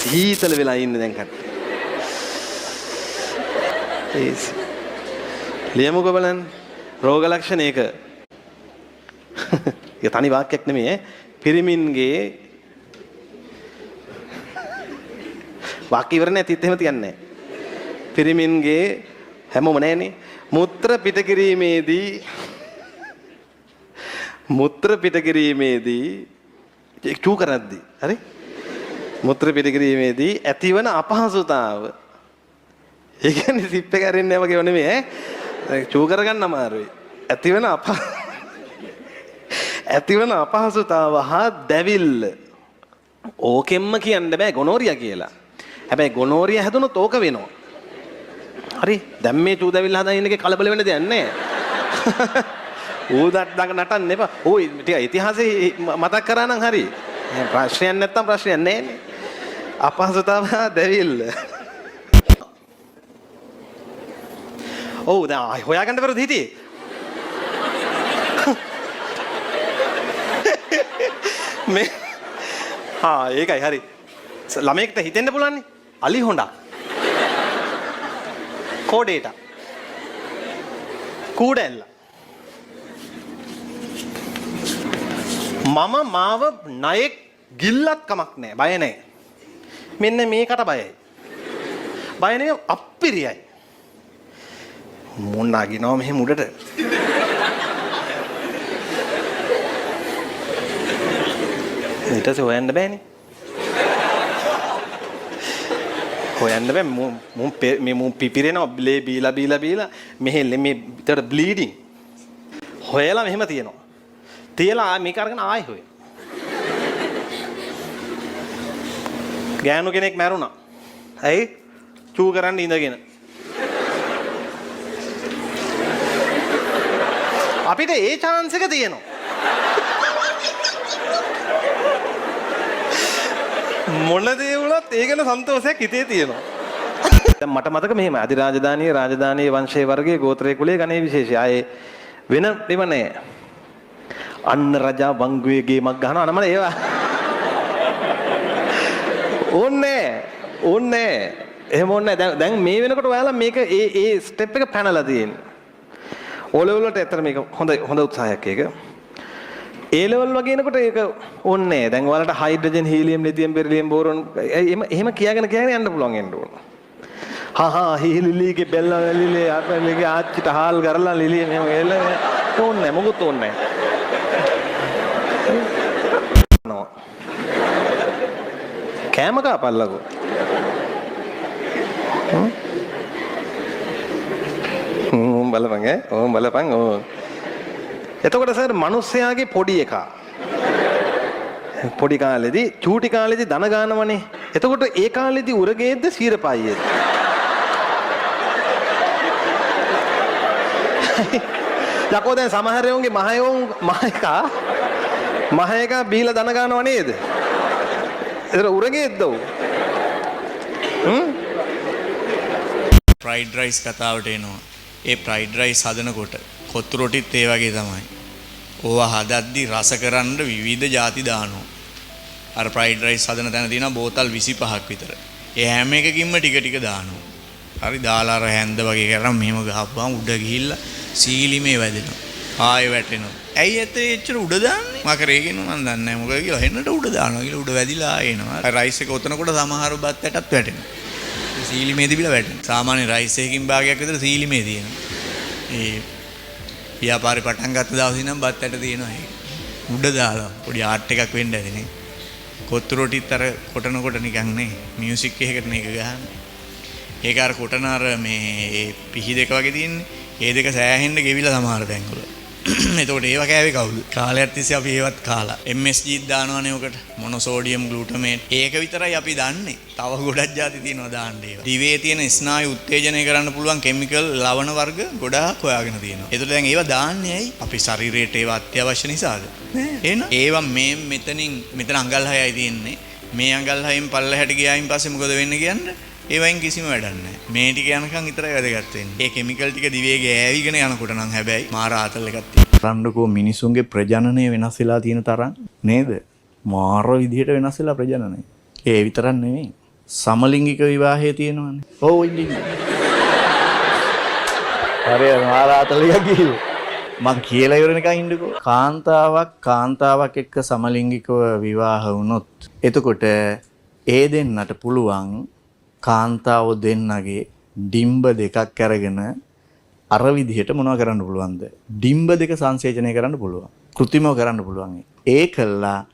සීතල වෙලා ඉන්නේ දැන් කට්ටිය. ඒස්. ලියමුකෝ බලන්න. රෝග ලක්ෂණ 1. ඒක තනි වාක්‍යයක් නෙමෙයි ඈ. පිරිමින්ගේ වාක්‍ය ඉවර නැතිත් එහෙම තියන්නේ නැහැ. පිරිමින්ගේ හැමෝම නැහනේ. මුත්‍ර පිට කිරීමේදී චූ කරද්දී හරි මුත්‍ර පිට කිරීමේදී ඇතිවන අපහසුතාව. ඒ කියන්නේ සිප් එක ඇරෙන්නේ නැහැ වගේ නෙමෙයි ඈ. චූ කරගන්න අමාරුයි. ඇතිවන අපහසුතාව හා දැවිල්ල. ඕකෙම්ම කියන්න බෑ ගොනෝරියා කියලා. හැබැයි ගොනෝරියා හැදුනොත් ඕක වෙනවා. හරි දැන් මේ චූ දැවිල්ල හදන ඉන්නකේ කලබල වෙන්න දෙයක් නැහැ. ඌදත් නටන්න එපා. ඕයි ටික ඉතිහාසෙ මතක් කරා නම් හරි. ප්‍රශ්නයක් නැත්තම් ප්‍රශ්නයක් නැහැනේ. අපහසුතාව දැවිල්ල. ඔව් දැන් හොයාගන්න බැරුද හිටියේ? මේ ඒකයි හරි. ළමයෙක්ට හිතෙන්න පුළුවන් නේ. අලි හොඬක්. කෝඩේට. කූඩැල්ල. මම මාව ණයෙක් ගිල්ලක් කමක් නැහැ. බය නැහැ. මෙන්න මේකට බයයි. බය නෙවෙයි අප්පිරියයි. මොන නගිනව මෙහෙම උඩට. ඊට පස්සේ හොයන්න බෑනේ. හොයන්න බෑ. මුන් පිපිරෙනවා බ්ලේ බීලා මෙහෙ මේ විතර බ්ලීඩින්. හොයලා මෙහෙම තියෙනවා. තියලා මේක අරගෙන ආයෙ හොය. ගෑනු කෙනෙක් මැරුණා. ඇයි? චූ කරන්න ඉඳගෙන. අපිට ඒ chance එක තියෙනවා. මොන දේ වුණත් ඒ ගැන සන්තෝෂයක් හිතේ තියෙනවා. දැන් මට මතක මෙහෙම රාජධානී වංශයේ වර්ගයේ ගෝත්‍රයේ කුලයේ ගණේ විශේෂය. ආයේ වෙන දෙව නැහැ. අන්න රජා වංගුවේ ගේමක් ගහනවා නමල ඒවා. ඕන්නේ. එහෙම ඕන්නේ නැහැ. දැන් මේ වෙනකොට ඔයාලා මේක ඒ ස්ටෙප් එක පැනලා තියෙන්නේ. O level වලට ඇත්තට මේක හොඳ උත්සාහයක් ඒක. A level වගේ එනකොට ඒක ඕනේ නැහැ. දැන් ඔයාලට hydrogen helium lithium beryllium boron එහෙම කියාගෙන යන්න පුළුවන් එන්න ඕන. හීලිලිගේ බෙල්ල වැලිලේ අපලිගේ ආච්චිට හාල් කරලා ලිලිය මෙහෙම එල්ල ඕනේ නැහැ. මොකුත් ඕනේ නැහැ. කෑම කාපල්ලකෝ. බලපන් බලපන් එතකොට සර් මිනිස්යාගේ පොඩි එකා පොඩි කාලේදී චූටි කාලේදී දන ගන්නවනේ. එතකොට ඒ කාලේදී උරගේද්ද සීරපායියේද? යකෝ දැන් සමහර යෝන්ගේ මහයකා බීලා දන ගන්නව නේද? එතන උරගේද්ද උ? ෆ්‍රයිඩ් රයිස් කතාවට එනවා. ඒ ෆ්‍රයිඩ් රයිස් හදනකොට කොත්තු රොටිත් ඒ වගේ තමයි. ඕවා හදද්දි රස කරන්න විවිධ ಜಾති දානවා. අර ෆ්‍රයිඩ් රයිස් හදන තැන තියෙනවා බෝතල් 25ක් විතර. ඒ හැම එකකින්ම ටික දානවා. හරි දාලා අර හැන්ද වගේ කරන් මෙහෙම ගහපුවාම උඩ ගිහිල්ලා සීලිමේ වැදෙනවා. ආයෙ වැටෙනවා. ඇයි ඇත්තේ එච්චර උඩ දාන්නේ? මම කරේගෙන මන් දන්නේ නැහැ මොකද කියලා. හෙන්නට උඩ දානවා කියලා උඩ වැදිලා ආයෙ එනවා. රයිස් එක ඔතනකොට සමහර බත් ඇටත් වැටෙනවා. සීලිමේ තිබිලා වැටෙනවා. සාමාන්‍ය රයිස් එකකින් භාගයක් විතර සීලිමේ තියෙනවා. ඒ ව්‍යාපාරේ පටන් ගත්ත දවසේ නම් බත් ඇට තියෙනවා ඒක. උඩ දාලා පොඩි ආර්ට් එකක් වෙන්න ඇති නේ. කොත්තු රොටිත් අර කොටනකොට නිකන් නේ මියුසික් එකකට මේක ගහන්නේ. ඒක අර කොටන අර මේ පිහි දෙක වගේ තියෙන්නේ. ඒ දෙක සෑහෙන්න ගෙවිලා සමහර තැන්වල. එතකොට ඒව කෑවේ කවුද? කාලයක් තිස්සේ අපි ඒවත් කාලා. MSG දානවනේ ඔකට. මොනෝසෝඩියම් ග්ලූටමේට්. ඒක විතරයි අපි දන්නේ. තව ගොඩක් ಜಾති තියෙනවා දාන්න ඒවා. දිවේ තියෙන ස්නායු උත්තේජනය කරන්න පුළුවන් කිමිකල් ලවණ වර්ග ගොඩාක් හොයාගෙන තියෙනවා. ඒතකොට දැන් ඒවා දාන්නේ ඇයි? අපි ශරීරයට ඒවා අත්‍යවශ්‍ය නිසාද? එහෙනම් ඒවා මෙතන අඟල් 6යි තියෙන්නේ. මේ අඟල් 6න් පල්ලෙහාට ගියායින් පස්සේ මොකද වෙන්නේ කියන්නේ? ඒවයින් කිසිම වැඩක් නැහැ. මේ ටික යනකම් විතරයි වැදගත් වෙන්නේ. ඒ කිමිකල් ටික දිවේ ගෑවිගෙන යනකොට නම් හැබැයි මාර ආතල් එකක් තියෙනවා. රණ්ඩකෝ මිනිසුන්ගේ ප්‍රජනනය වෙනස් වෙලා තියෙන තරම් නේද? මාර විදිහට වෙනස් වෙලා ප්‍රජනනය. ඒ විතරක් නෙමෙයි. සමලිංගික විවාහය තියෙනවනේ. ඔව් ඉන්නේ. හරි මාරාතලිය කිව්ව. මං කියලා ඉවරනකන් ඉන්නකෝ. කාන්තාවක් එක්ක සමලිංගිකව විවාහ වුණොත් එතකොට ඒ දෙන්නට පුළුවන් කාන්තාව දෙන්නගේ ඩිම්බ දෙකක් අරගෙන අර විදිහට මොනව කරන්න පුළුවන්ද? ඩිම්බ දෙක සංසේචනය කරන්න පුළුවන්. කෘත්‍රිමව කරන්න පුළුවන්. ඒ කළා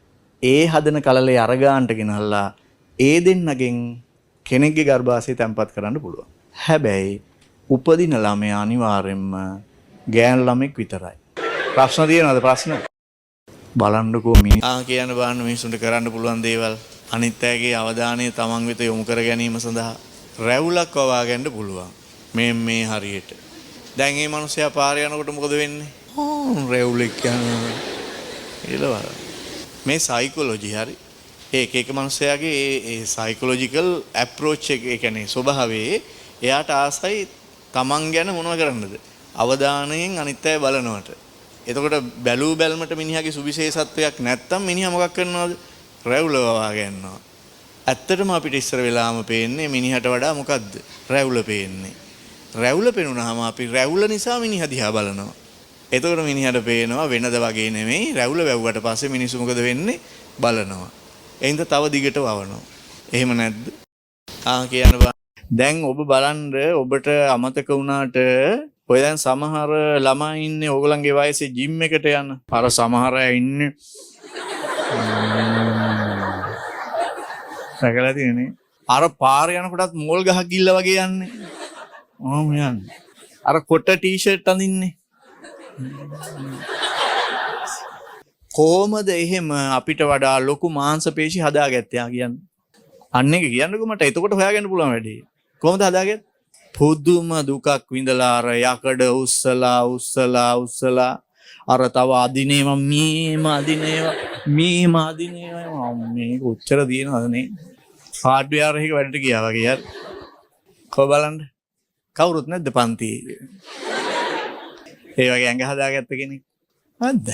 ඒ හදන කලලේ අරගාන්ට ගෙනහල්ලා ඒ දෙන්නගෙන් කෙනෙක්ගේ ගර්භාෂය තැම්පත් කරන්න පුළුවන්. හැබැයි උපදින ළමයා අනිවාර්යෙන්ම ගෑනු ළමෙක් විතරයි. ප්‍රශ්න තියෙනවද ප්‍රශ්න? බලන්නකෝ කියන්න බලන්න මිනිස්සුන්ට කරන්න පුළුවන් දේවල් අනිත් අයගේ අවධානය තමන් වෙත යොමු කර ගැනීම සඳහා රැවුලක් වවා ගන්න පුළුවන්. මේ හරියට. දැන් මේ මිනිස්සයා පාරේ යනකොට මොකද වෙන්නේ? රැවුලෙක් යනවා. ඊළවර. මේ සයිකොලොජි හරි. එක මිනිස්සයාගේ ඒ සයිකොලොජිකල් ඇප්‍රෝච් එක ඒ කියන්නේ ස්වභාවයේ එයාට ආසයි තමන් ගැන මොනව කරන්නද? අවධානයෙන් අනිත් අය බලනවට. එතකොට බැලූ බැල්මට මිනිහාගේ සුවිශේෂත්වයක් නැත්තම් මිනිහා මොකක් කරනවද? රැවුල වවා ගන්නවා. ඇත්තටම අපිට ඉස්සර වෙලාම පේන්නේ මිනිහට වඩා මොකද්ද? රැවුල පේන්නේ. රැවුල පෙනුනහම අපි රැවුල නිසා මිනිහා දිහා බලනවා. එතකොට මිනිහට පේනවා වෙනද වගේ නෙමෙයි රැවුල වැව්වට පස්සේ මිනිස්සු මොකද වෙන්නේ? බලනවා. එහෙනම් තව දිගට වවනවා. එහෙම නැද්ද? කියන්න බෑ. දැන් ඔබ බලන්න ඔබට අමතක වුණාට ඔය දැන් සමහර ළමයි ඉන්නේ ඕගොල්ලන්ගේ වයසේ ජිම් එකට යන. අර සමහර අය ඉන්නේ සකලා තියෙන්නේ. අර පාරේ යනකොටත් මෝල් ගහක් ගිල්ල වගේ යන්නේ. යන්නේ. අර කොට ටී-ෂර්ට් අඳින්නේ. කොහමද එහෙම අපිට වඩා ලොකු මාංශ පේශි හදාගත්තේ කියන්නේ? අන්න එක කියන්නකෝ මට. එතකොට හොයාගන්න පුළුවන් වැඩේ. කොහොමද හදාගත්තේ? පුදුම දුකක් විඳලා අර යකඩ උස්සලා අර තව අදිනේම මේම අදිනේම මේ කොච්චර දිනනවද නේ? හાર્ඩ්වෙයාර් එක වැඩට ගියා වගේ යාර. කො බලන්න. කවුරුත් නැද්ද පන්තියේ? ඒ වගේ ඇඟ හදාගත්ත කෙනෙක්. නැද්ද?